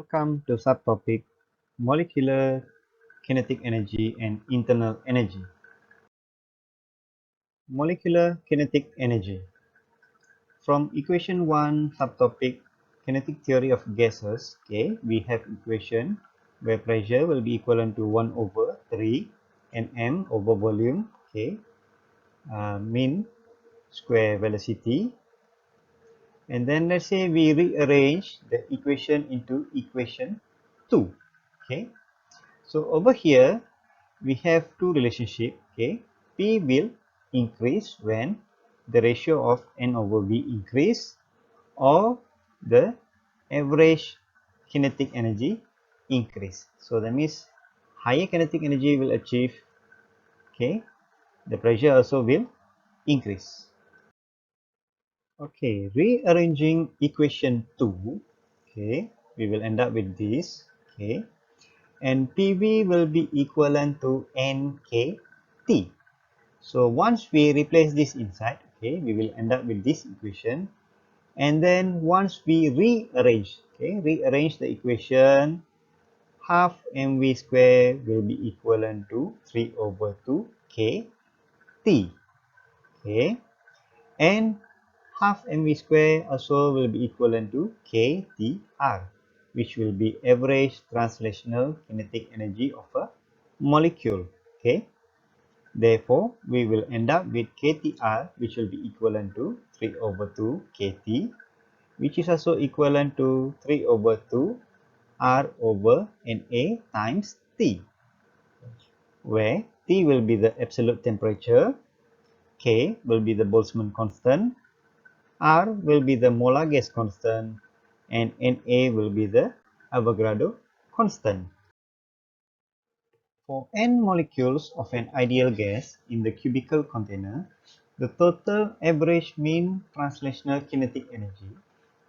Welcome to subtopic Molecular Kinetic Energy and Internal Energy. Molecular Kinetic Energy. From equation 1 subtopic Kinetic Theory of Gases, we have equation where pressure will be equivalent to 1 over 3 nm over volume, mean square velocity. And then let's say we rearrange the equation into equation 2. So over here we have two relationship. P will increase when the ratio of N over V increase, or the average kinetic energy increase. So that means higher kinetic energy will achieve, the pressure also will increase. Okay, rearranging equation 2, we will end up with this, and PV will be equivalent to NKT. So once we replace this inside, we will end up with this equation. And then once we rearrange the equation, half mv square will be equivalent to 3 over 2 kt. And half mv square also will be equivalent to ktr, which will be average translational kinetic energy of a molecule. Therefore, we will end up with KTR, which will be equivalent to 3 over 2 KT, which is also equivalent to 3 over 2 R over NA times T, where T will be the absolute temperature, K will be the Boltzmann constant, R will be the molar gas constant, and Na will be the Avogadro constant. For n molecules of an ideal gas in the cubical container, the total average mean translational kinetic energy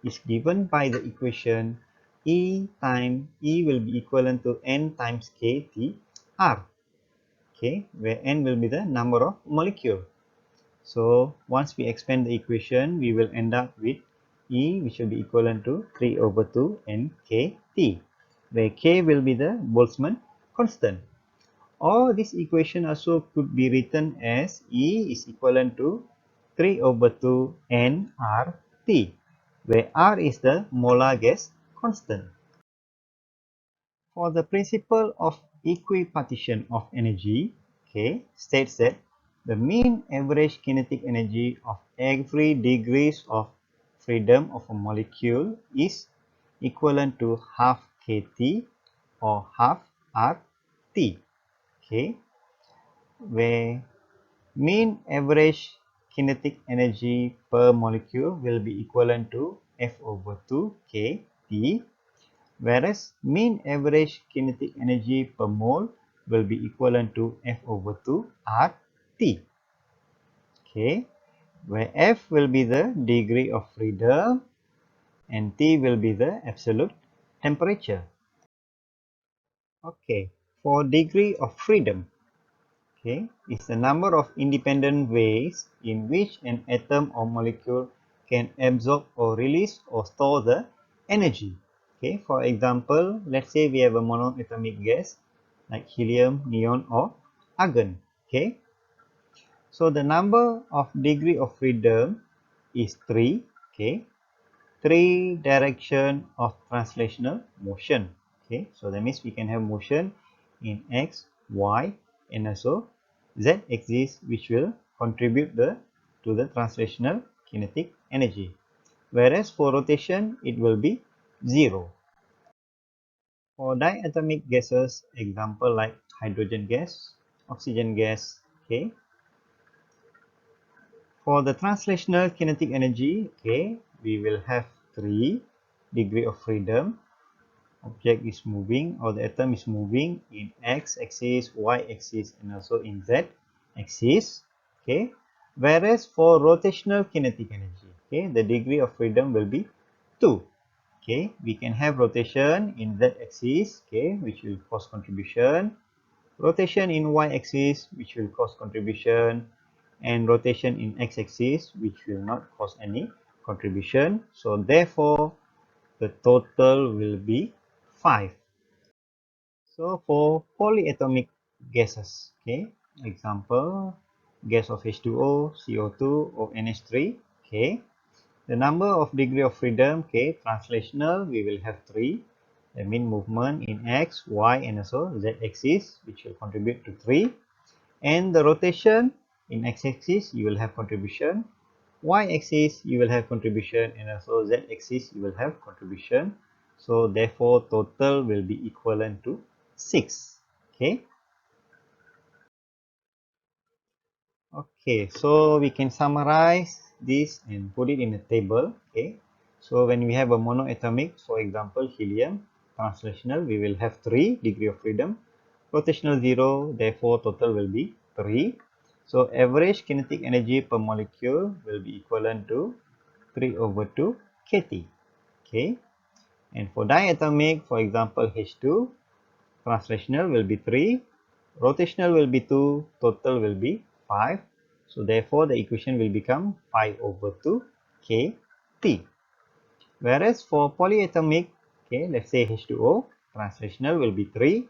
is given by the equation E times E will be equivalent to N times KTR, where N will be the number of molecule. So once we expand the equation, we will end up with E, which will be equivalent to 3 over 2 NKT, where K will be the Boltzmann constant. Or this equation also could be written as E is equivalent to 3 over 2 nRT, where R is the molar gas constant. For the principle of equipartition of energy, states that the mean average kinetic energy of every degrees of freedom of a molecule is equivalent to half kT or half RT. Where mean average kinetic energy per molecule will be equivalent to F over 2 kT, whereas mean average kinetic energy per mole will be equivalent to F over 2 RT. Where F will be the degree of freedom and T will be the absolute temperature. For degree of freedom, is the number of independent ways in which an atom or molecule can absorb or release or store the energy. For example, let's say we have a monoatomic gas like helium, neon, or argon. So the number of degree of freedom is 3. 3 direction of translational motion. So that means we can have motion in X, Y, and also Z axis, which will contribute to the translational kinetic energy. Whereas for rotation, it will be 0. For diatomic gases, example like hydrogen gas, oxygen gas, For the translational kinetic energy, we will have 3 degree of freedom. Object is moving, or the atom is moving in x-axis, y-axis, and also in z-axis. Whereas for rotational kinetic energy, the degree of freedom will be 2. We can have rotation in z-axis, which will cause contribution, rotation in y-axis, which will cause contribution, and rotation in x-axis, which will not cause any contribution. So therefore, the total will be 5. So for polyatomic gases, okay, example, gas of H2O, CO2, or NH3, okay, the number of degree of freedom, okay, translational, we will have 3. That means movement in X, Y, and also Z axis, which will contribute to 3. And the rotation in X axis, you will have contribution. Y axis, you will have contribution, and also Z axis, you will have contribution. So therefore, total will be equivalent to 6. Okay. Okay, so we can summarize this and put it in a table. Okay, so when we have a monoatomic, for example, helium, translational, we will have 3 degree of freedom, rotational 0, therefore total will be 3. So average kinetic energy per molecule will be equivalent to 3 over 2 kT. Okay, and for diatomic, for example, H2, translational will be 3, rotational will be 2, total will be 5. So therefore the equation will become 5 over 2 kT. Whereas for polyatomic, okay, let's say H2O, translational will be 3,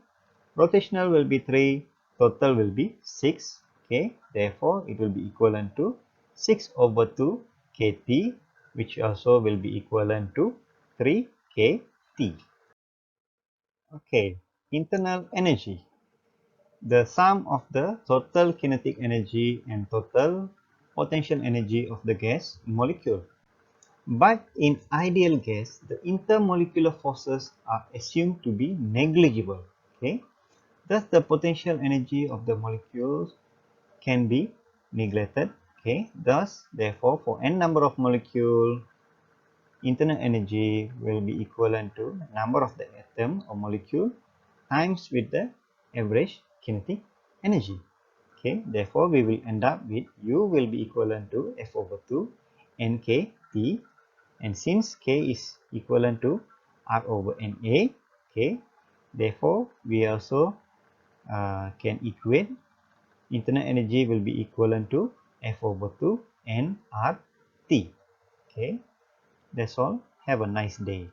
rotational will be 3, total will be 6. Okay, therefore it will be equivalent to 6 over 2 kT, which also will be equivalent to 3 kT. Okay, internal energy. The sum of the total kinetic energy and total potential energy of the gas molecule. But in ideal gas, the intermolecular forces are assumed to be negligible. Okay, thus the potential energy of the molecules can be neglected. Okay, thus therefore for n number of molecule, internal energy will be equivalent to number of the atom or molecule times with the average kinetic energy. Okay, therefore we will end up with U will be equivalent to F over 2 NKT, and since K is equivalent to R over NA, okay, therefore we also can equate internal energy will be equivalent to F over 2 NRT. Okay, that's all. Have a nice day.